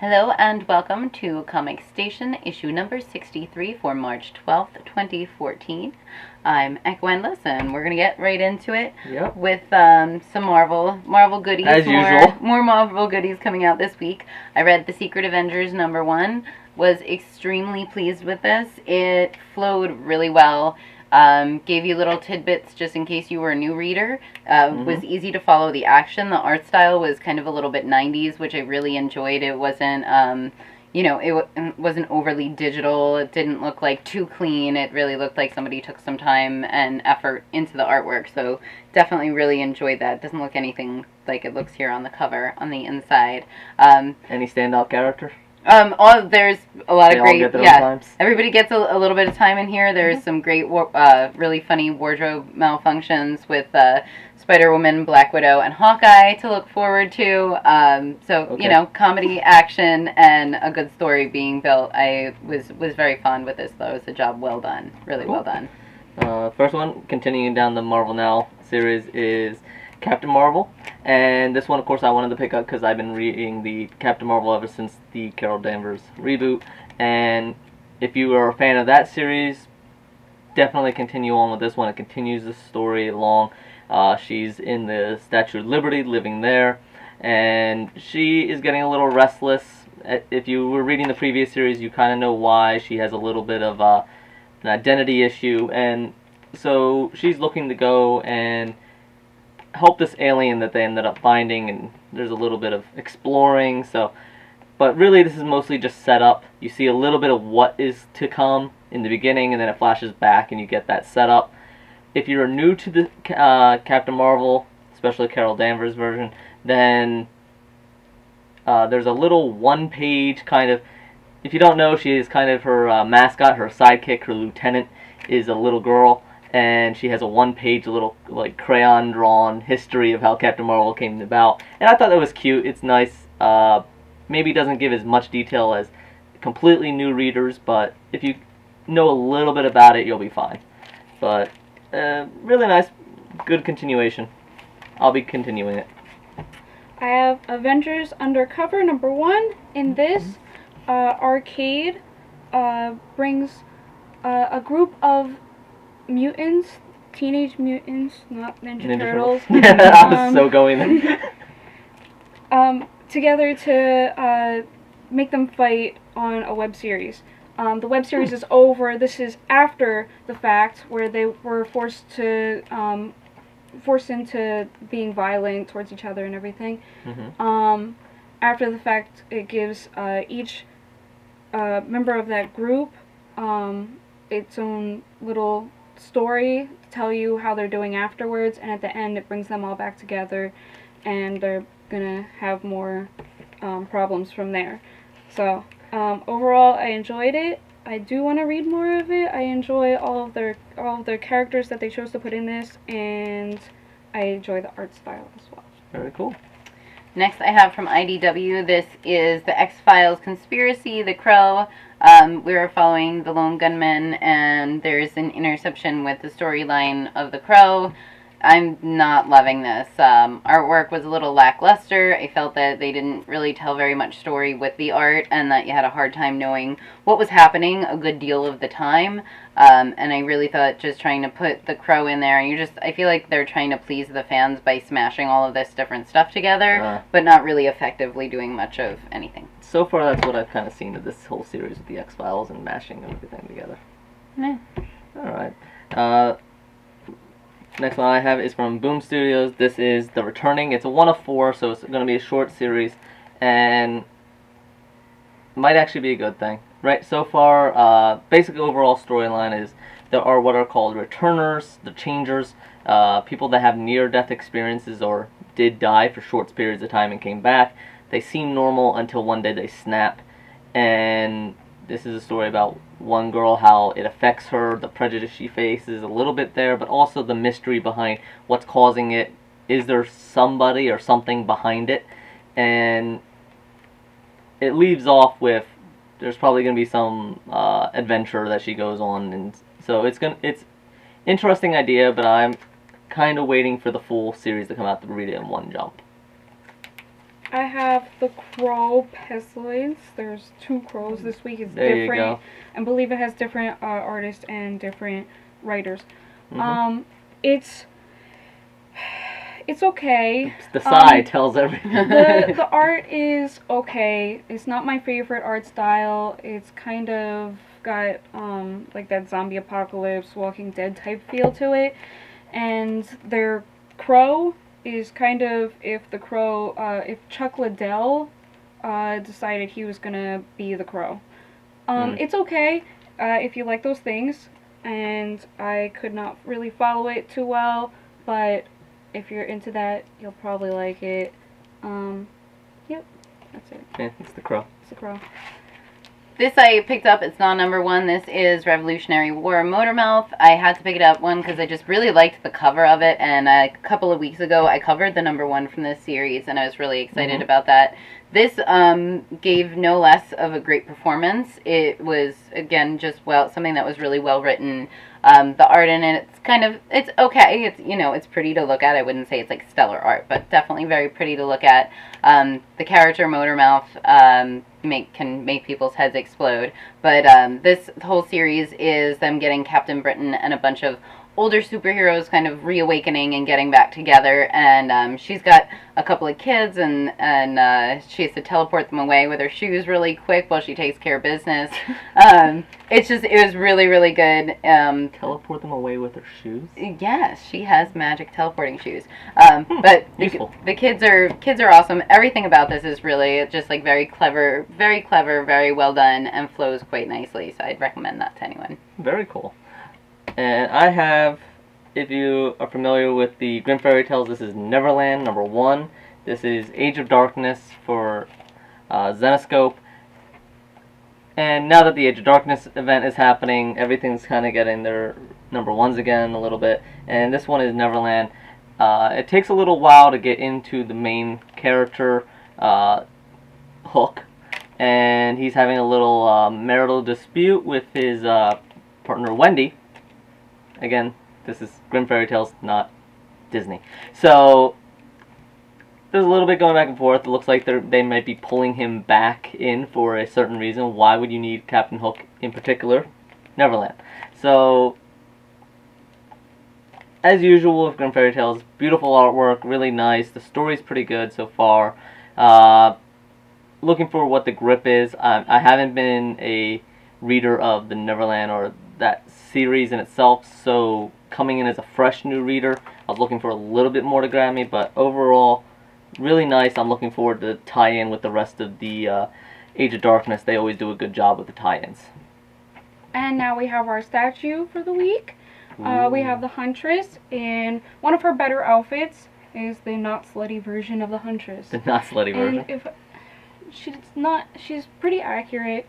Hello and welcome to Comic Station, issue number 63 for March 12th, 2014. I'm Ekwendless, and we're going to get right into it with some Marvel goodies. As usual. More Marvel goodies coming out this week. I read The Secret Avengers number 1, was extremely pleased with this. It flowed really well. Gave you little tidbits just in case you were a new reader. Was easy to follow the action. The art style was kind of a little bit 90s, which I really enjoyed. It wasn't, it wasn't overly digital. It didn't look like too clean. It really looked like somebody took some time and effort into the artwork. So definitely really enjoyed that. It doesn't look anything like it looks here on the cover on the inside. Any standout character? There's a lot of great, times. Everybody gets a little bit of time in here. There's some great, really funny wardrobe malfunctions with Spider-Woman, Black Widow, and Hawkeye to look forward to. You know, comedy, action, and a good story being built. I was very fond with this, though. It was a job well done. Really well done. First one, continuing down the Marvel Now series, is Captain Marvel, and this one, of course, I wanted to pick up because I've been reading the Captain Marvel ever since the Carol Danvers reboot, and if you are a fan of that series, definitely continue on with this one. It continues the story along. She's in the Statue of Liberty, living there, and she is getting a little restless. If you were reading the previous series, you kind of know why. She has a little bit of an identity issue, and so she's looking to go and help this alien that they ended up finding, and there's a little bit of exploring. But really this is mostly just set up. You see a little bit of what is to come in the beginning, and then it flashes back and you get that setup. If you're new to the Captain Marvel, especially Carol Danvers version, then there's a little one-page kind of, if you don't know, she is kind of her mascot, her sidekick, her lieutenant is a little girl, and she has a one-page little like crayon-drawn history of how Captain Marvel came about. And I thought that was cute. It's nice. Maybe doesn't give as much detail as completely new readers, but if you know a little bit about it, you'll be fine. But really nice, good continuation. I'll be continuing it. I have Avengers Undercover number 1. In this, Arcade brings a group of mutants, teenage mutants, not Ninja Turtles. I was so going there. Together to make them fight on a web series. The web series is over. This is after the fact, where they were forced into being violent towards each other and everything. After the fact, it gives each member of that group its own little story to tell you how they're doing afterwards, and at the end it brings them all back together, and they're gonna have more problems from there. So overall, I enjoyed it. I do want to read more of it. I enjoy all of their characters that they chose to put in this, and I enjoy the art style as well. Very cool. Next I have from IDW, this is the XFiles Conspiracy, The Crow. We're following the lone gunman, and there's an interception with the storyline of The Crow. I'm not loving this. Artwork was a little lackluster. I felt that they didn't really tell very much story with the art, and that you had a hard time knowing what was happening a good deal of the time. And I really thought just trying to put the Crow in there, and I feel like they're trying to please the fans by smashing all of this different stuff together, but not really effectively doing much of anything. So far, that's what I've kind of seen of this whole series with the X-Files and mashing everything together. Alright. Next one I have is from Boom Studios. This is The Returning. It's a 1 of 4, so it's going to be a short series, and might actually be a good thing. Right, so far, basic overall storyline is there are what are called returners, the changers, people that have near-death experiences or did die for short periods of time and came back. They seem normal until one day they snap, and this is a story about one girl, how it affects her, the prejudice she faces a little bit there, but also the mystery behind what's causing it. Is there somebody or something behind it? And it leaves off with there's probably going to be some adventure that she goes on, and so it's interesting idea, but I'm kind of waiting for the full series to come out to read it in one jump. I have The Crow, Pestilence. There's 2 crows this week. It's There you different. go. I believe it has different artists and different writers. Mhm. It's okay. The side tells everything. The art is okay. It's not my favorite art style. It's kind of got like that zombie apocalypse, Walking Dead type feel to it. And their crow is kind of if Chuck Liddell decided he was gonna be the crow. It's okay if you like those things, and I could not really follow it too well, but if you're into that, you'll probably like it. Yep, that's it. Yeah, it's The Crow. It's The Crow. This I picked up. It's not number 1. This is Revolutionary War Motormouth. I had to pick it up, one, because I just really liked the cover of it, and a couple of weeks ago I covered the number 1 from this series, and I was really excited about that. This gave no less of a great performance. It was, again, just something that was really well written. The art in it, it's okay. It's, it's pretty to look at. I wouldn't say it's like stellar art, but definitely very pretty to look at. The character Motormouth can make people's heads explode. But this whole series is them getting Captain Britain and a bunch of older superheroes kind of reawakening and getting back together, and she's got a couple of kids, and she has to teleport them away with her shoes really quick while she takes care of business. It was really, really good. Teleport them away with her shoes? Yes, she has magic teleporting shoes. But the kids are awesome. Everything about this is really just like very clever, very well done, and flows quite nicely. So I'd recommend that to anyone. Very cool. And I have, if you are familiar with the Grimm Fairy Tales, this is Neverland, number 1. This is Age of Darkness for Zenescope. And now that the Age of Darkness event is happening, everything's kind of getting their number 1s again a little bit. And this one is Neverland. It takes a little while to get into the main character, Hook. And he's having a little marital dispute with his partner, Wendy. Again, this is Grimm Fairy Tales, not Disney. So there's a little bit going back and forth. It looks like they might be pulling him back in for a certain reason. Why would you need Captain Hook in particular? Neverland. So, as usual with Grimm Fairy Tales, beautiful artwork, really nice. The story's pretty good so far. Looking for what the grip is. I haven't been a reader of the Neverland or that series in itself, so coming in as a fresh new reader, I was looking for a little bit more to grab me, but overall, really nice. I'm looking forward to tie in with the rest of the Age of Darkness. They always do a good job with the tie-ins. And now we have our statue for the week. We have the Huntress, and one of her better outfits is the not slutty version of the Huntress. The not slutty version. She's pretty accurate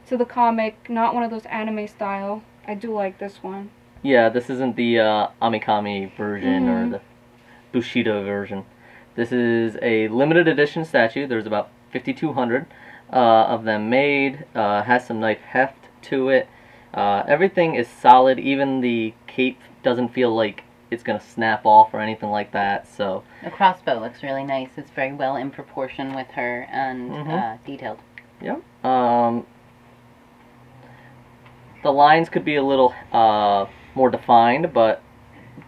to the comic, not one of those anime style. I do like this one. Yeah, this isn't the Amikami version or the Bushido version. This is a limited edition statue. There's about 5,200 of them made. Has some nice heft to it. Everything is solid. Even the cape doesn't feel like it's going to snap off or anything like that. So the crossbow looks really nice. It's very well in proportion with her and detailed. Yep. The lines could be a little more defined, but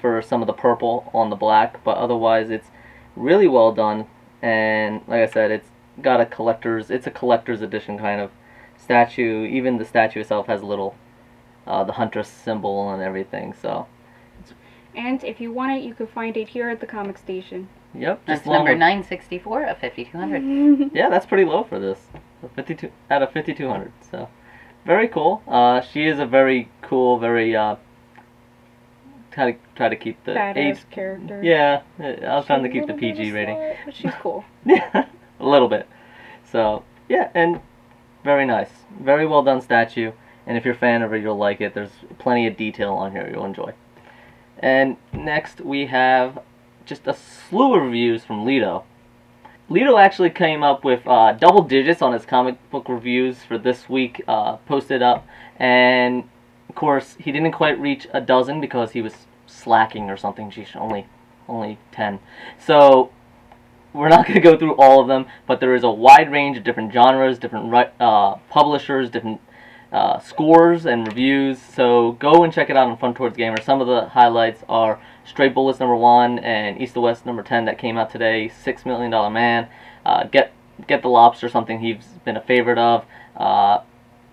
for some of the purple on the black, but otherwise it's really well done. And like I said, it's got a collector's edition kind of statue. Even the statue itself has a little the Huntress symbol and everything. So. And if you want it, you can find it here at the comic station. Yep. That's number 964 of 5,200. Yeah, that's pretty low for this. 52 out of 5,200. So. Very cool. She is a very cool, very try to keep the badass age character. Yeah, I was trying to keep the PG rating. But she's cool. Yeah, a little bit. So yeah, and very nice, very well done statue. And if you're a fan of it, you'll like it. There's plenty of detail on here you'll enjoy. And next we have just a slew of reviews from Lido. Lido actually came up with double digits on his comic book reviews for this week, posted up, and of course he didn't quite reach a dozen because he was slacking or something. She's only 10. So we're not going to go through all of them, but there is a wide range of different genres, different publishers, different scores and reviews. So go and check it out on Front Towards Gamer. Some of the highlights are Stray Bullets #1 and East to West #10 that came out today. $6 Million Man. Get the Lobster, something he's been a favorite of.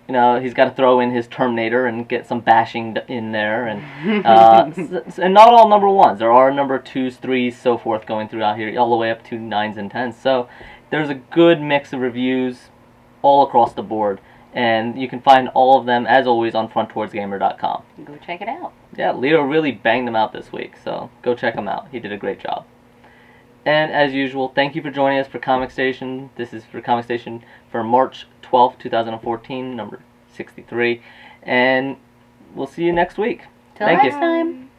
You know, he's got to throw in his Terminator and get some bashing in there, and and not all #1s. There are #2s, 3s, so forth going throughout here, all the way up to 9s and 10s. So there's a good mix of reviews all across the board, and you can find all of them, as always, on fronttowardsgamer.com. Go check it out. Yeah, Lido really banged them out this week, so go check him out. He did a great job. And as usual, thank you for joining us for Comic Station. This is for Comic Station for March 12th, 2014, number 63. And we'll see you next week. Till Thank you. next time.